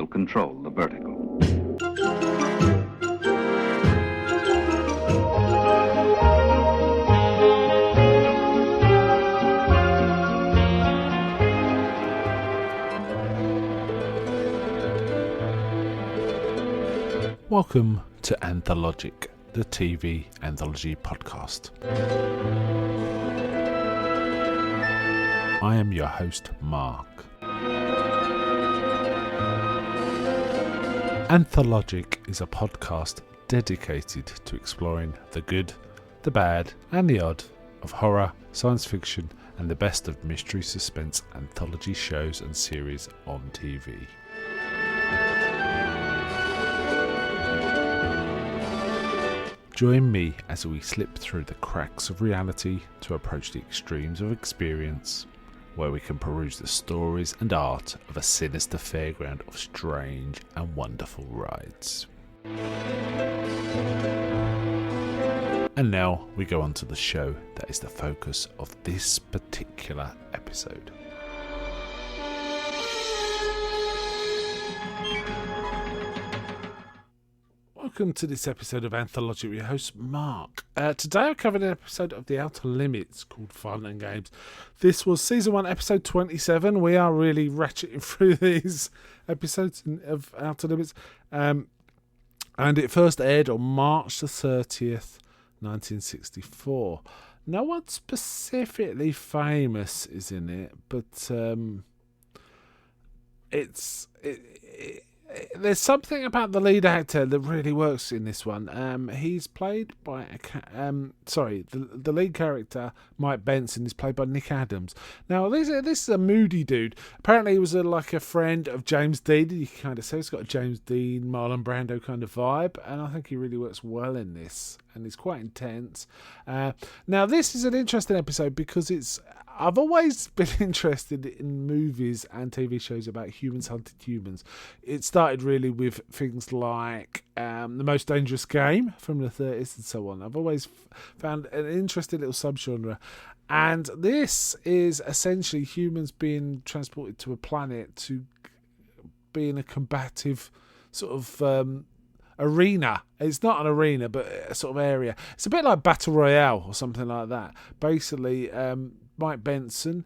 will control the vertical. Welcome to Anthologic, the TV anthology podcast. I am your host, Mark. Anthologic is a podcast dedicated to exploring the good, the bad, and the odd of horror, science fiction, and the best of mystery suspense anthology shows and series on TV. Join me as we slip through the cracks of reality to approach the extremes of experience, where we can peruse the stories and art of a sinister fairground of strange and wonderful rides. And now we go on to the show that is the focus of this particular episode. Welcome to this episode of Anthology with your host Mark. Today I'm covering an episode of The Outer Limits called Fun and Games. This was Season 1 episode 27. We are really ratcheting through these episodes of Outer Limits. And it first aired on March the 30th, 1964. No one specifically famous is in it, but there's something about the lead actor that really works in this one. He's played by the lead character, Mike Benson, is played by Nick Adams. Now this is a moody dude. Apparently he was like a friend of James Dean. You can kind of say he's got a James Dean, Marlon Brando kind of vibe, and I think he really works well in this, and it's quite intense. Now this is an interesting episode because I've always been interested in movies and TV shows about humans hunting humans. It started really with things like The Most Dangerous Game from the 30s and so on. I've always found an interesting little subgenre. And this is essentially humans being transported to a planet to be in a combative sort of arena. It's not an arena, but a sort of area. It's a bit like Battle Royale or something like that. Basically, Mike Benson,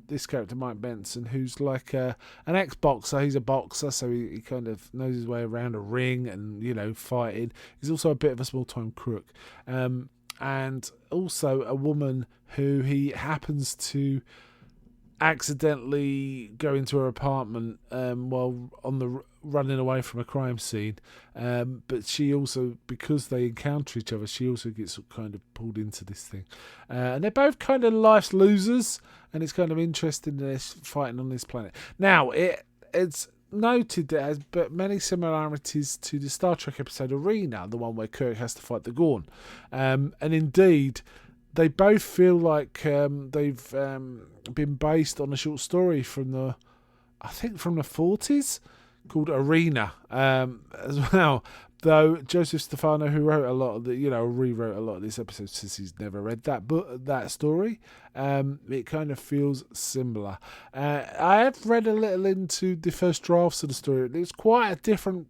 this character Mike Benson, who's like an ex-boxer. He's a boxer, so he kind of knows his way around a ring and, fighting. He's also a bit of a small-time crook. And also a woman who he happens to accidentally go into her apartment while running away from a crime scene, but she also, because they encounter each other, she also gets kind of pulled into this thing, and they're both kind of life's losers, and it's kind of interesting they're fighting on this planet. Now it's noted that it has but many similarities to the Star Trek episode Arena, the one where Kirk has to fight the Gorn, and indeed they both feel like they've been based on a short story from the 40s called Arena as well. Though Joseph Stefano, who wrote a lot of rewrote a lot of this episode since he's never read that story, it kind of feels similar. I have read a little into the first drafts of the story. It's quite a different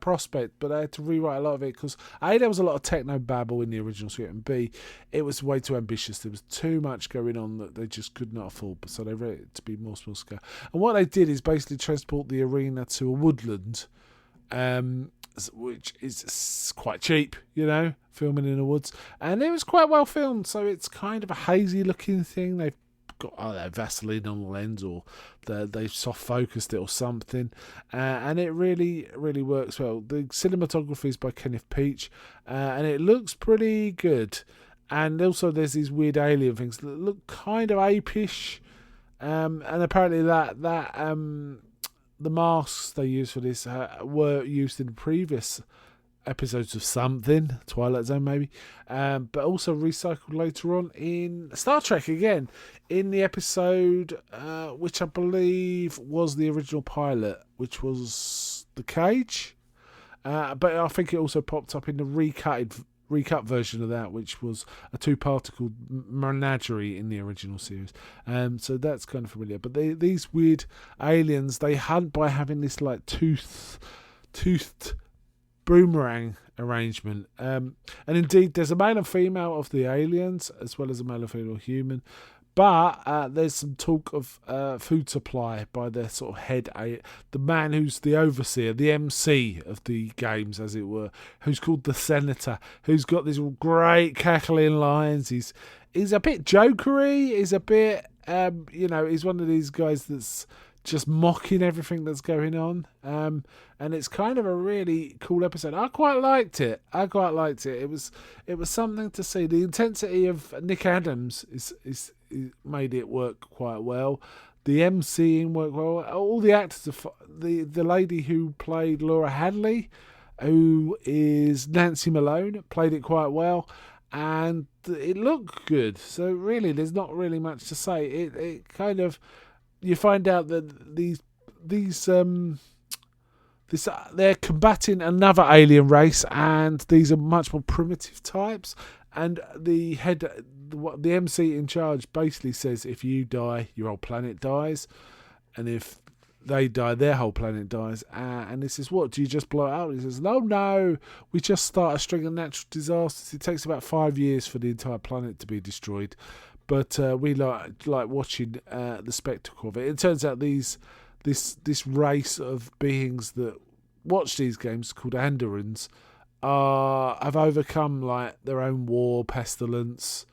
prospect, but I had to rewrite a lot of it because A, there was a lot of techno babble in the original script, and B, it was way too ambitious. There was too much going on that they just could not afford, so they wrote it to be more small scale. And what they did is basically transport the arena to a woodland, which is quite cheap, filming in the woods, and it was quite well filmed, so it's kind of a hazy looking thing. They've got Vaseline on the lens, or they've soft focused it or something, and it really, really works well. The cinematography is by Kenneth Peach, and it looks pretty good. And also there's these weird alien things that look kind of apish, and apparently that the masks they use for this were used in previous episodes of something, Twilight Zone maybe, but also recycled later on in Star Trek again, in the episode which I believe was the original pilot, which was The Cage, but I think it also popped up in the recutted recut version of that, which was a two-parter called Menagerie in the original series. So that's kind of familiar. But these weird aliens, they hunt by having this like toothed boomerang arrangement. And indeed, there's a male and female of the aliens, as well as a male and female human. But there's some talk of food supply by their sort of head, the man who's the overseer, the MC of the games, as it were, who's called the Senator, who's got these great cackling lines. He's a bit jokery. He's a bit, he's one of these guys that's just mocking everything that's going on. And it's kind of a really cool episode. I quite liked it. It was something to see. The intensity of Nick Adams is made it work quite well. The MCing worked well. All the actors, the lady who played Laura Hadley, who is Nancy Malone, played it quite well, and it looked good. So really, there's not really much to say. It kind of, you find out that they're combating another alien race, and these are much more primitive types. And the MC in charge basically says, if you die, your whole planet dies, and if they die, their whole planet dies. And he says, what, do you just blow it out? He says, no, we just start a string of natural disasters. It takes about 5 years for the entire planet to be destroyed, but we like watching the spectacle of it. It turns out this race of beings that watch these games, called Andorans, have overcome like their own war, pestilence,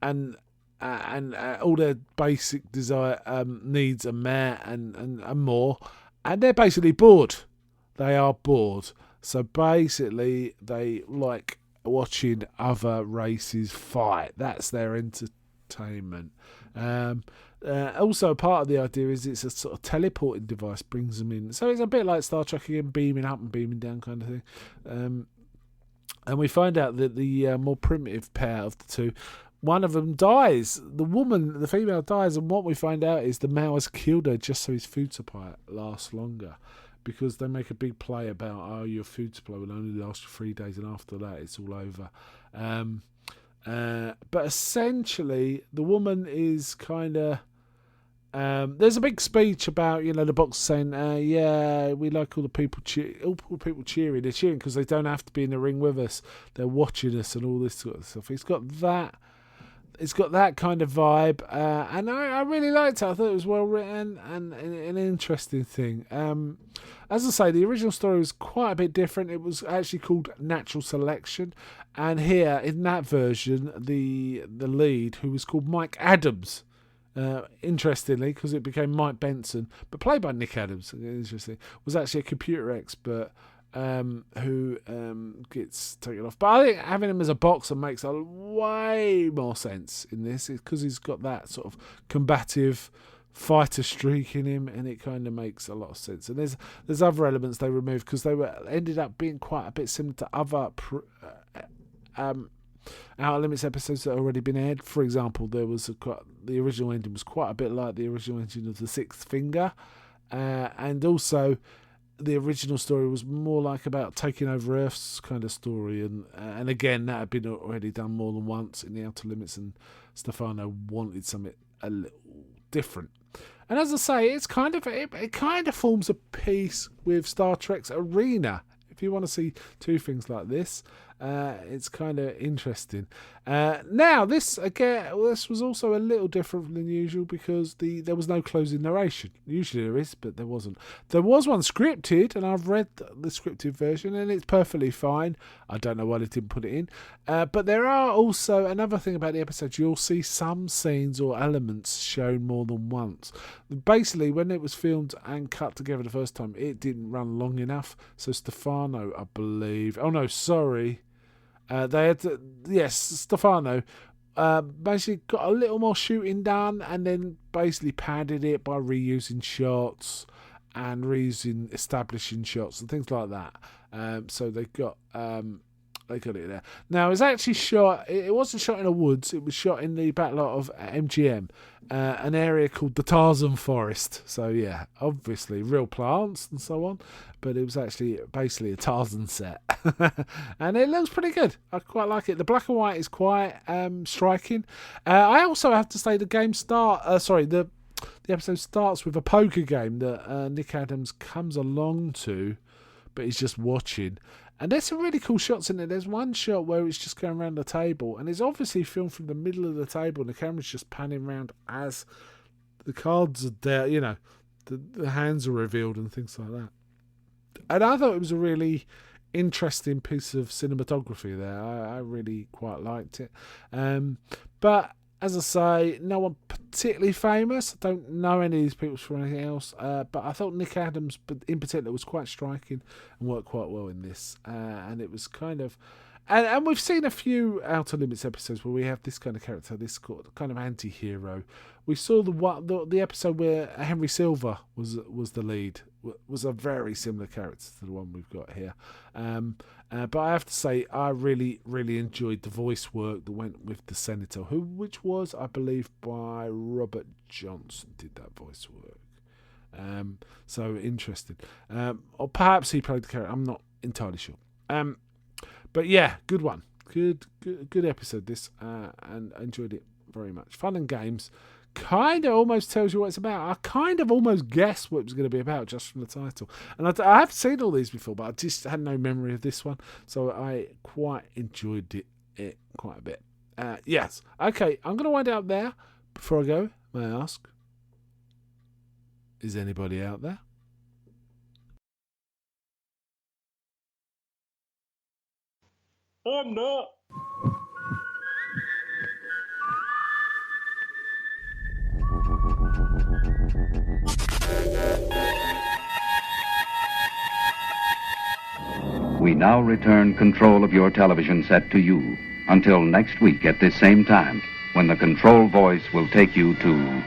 and all their basic desire needs are met and more, and they're basically bored. They are bored. So basically, they like watching other races fight. That's their entertainment. Also, part of the idea is it's a sort of teleporting device, brings them in. So it's a bit like Star Trek again, beaming up and beaming down kind of thing. And we find out that the more primitive pair of the two, one of them dies. The female dies, and what we find out is the male has killed her just so his food supply lasts longer. Because they make a big play about, your food supply will only last you 3 days, and after that it's all over. But essentially, the woman is kind of... there's a big speech about, the box saying, we like all the people cheering. They're cheering because they don't have to be in the ring with us. They're watching us and all this sort of stuff. It's got that kind of vibe, and I really liked it. I thought it was well written and an interesting thing. As I say, the original story was quite a bit different. It was actually called Natural Selection, and here in that version, the lead, who was called Mike Adams, interestingly, because it became Mike Benson, but played by Nick Adams, interesting, was actually a computer expert who gets taken off. But I think having him as a boxer makes a way more sense in this, because he's got that sort of combative fighter streak in him, and it kind of makes a lot of sense. And there's other elements they removed because they ended up being quite a bit similar to other Outer Limits episodes that had already been aired. For example, the original ending was quite a bit like the original ending of The Sixth Finger, and also the original story was more like about taking over Earth's kind of story, and again that had been already done more than once in the Outer Limits, and Stefano wanted something a little different. And as I say, it kind of forms a piece with Star Trek's Arena. If you want to see two things like this, it's kind of interesting. Now, this was also a little different than usual because there was no closing narration. Usually there is, but there wasn't. There was one scripted, and I've read the scripted version, and it's perfectly fine. I don't know why they didn't put it in. But there are also, another thing about the episode, you'll see some scenes or elements shown more than once. Basically, when it was filmed and cut together the first time, it didn't run long enough. So Stefano, I believe... Oh, no, sorry. They had to, yes, Stefano basically got a little more shooting done, and then basically padded it by reusing shots and reusing establishing shots and things like that. So they got they got it there. Now, it's actually shot. It wasn't shot in the woods. It was shot in the back lot of MGM, an area called the Tarzan Forest. So yeah, obviously real plants and so on, but it was actually basically a Tarzan set, and it looks pretty good. I quite like it. The black and white is quite striking. I also have to say the episode starts with a poker game that Nick Adams comes along to, but he's just watching. And there's some really cool shots in it. There's one shot where it's just going around the table, and it's obviously filmed from the middle of the table, and the camera's just panning around as the cards are there, the hands are revealed and things like that. And I thought it was a really interesting piece of cinematography there. I really quite liked it. But as I say, no one particularly famous. I don't know any of these people from anything else. But I thought Nick Adams, in particular, was quite striking and worked quite well in this. And it was kind of... And we've seen a few Outer Limits episodes where we have this kind of character, this kind of anti-hero. We saw the episode where Henry Silva was the lead. Was a very similar character to the one we've got here. But I have to say, I really, really enjoyed the voice work that went with the Senator, which was, I believe, by Robert Johnson did that voice work. So interesting. Or perhaps he played the character. I'm not entirely sure. But yeah, good one. Good episode this, and I enjoyed it very much. Fun and games. Kind of almost tells you what it's about. I kind of almost guessed what it was going to be about just from the title. And I have seen all these before, but I just had no memory of this one. So I quite enjoyed it quite a bit. Yes. Okay, I'm going to wind it up there. Before I go, may I ask, is anybody out there? I'm not. We now return control of your television set to you until next week at this same time, when the control voice will take you to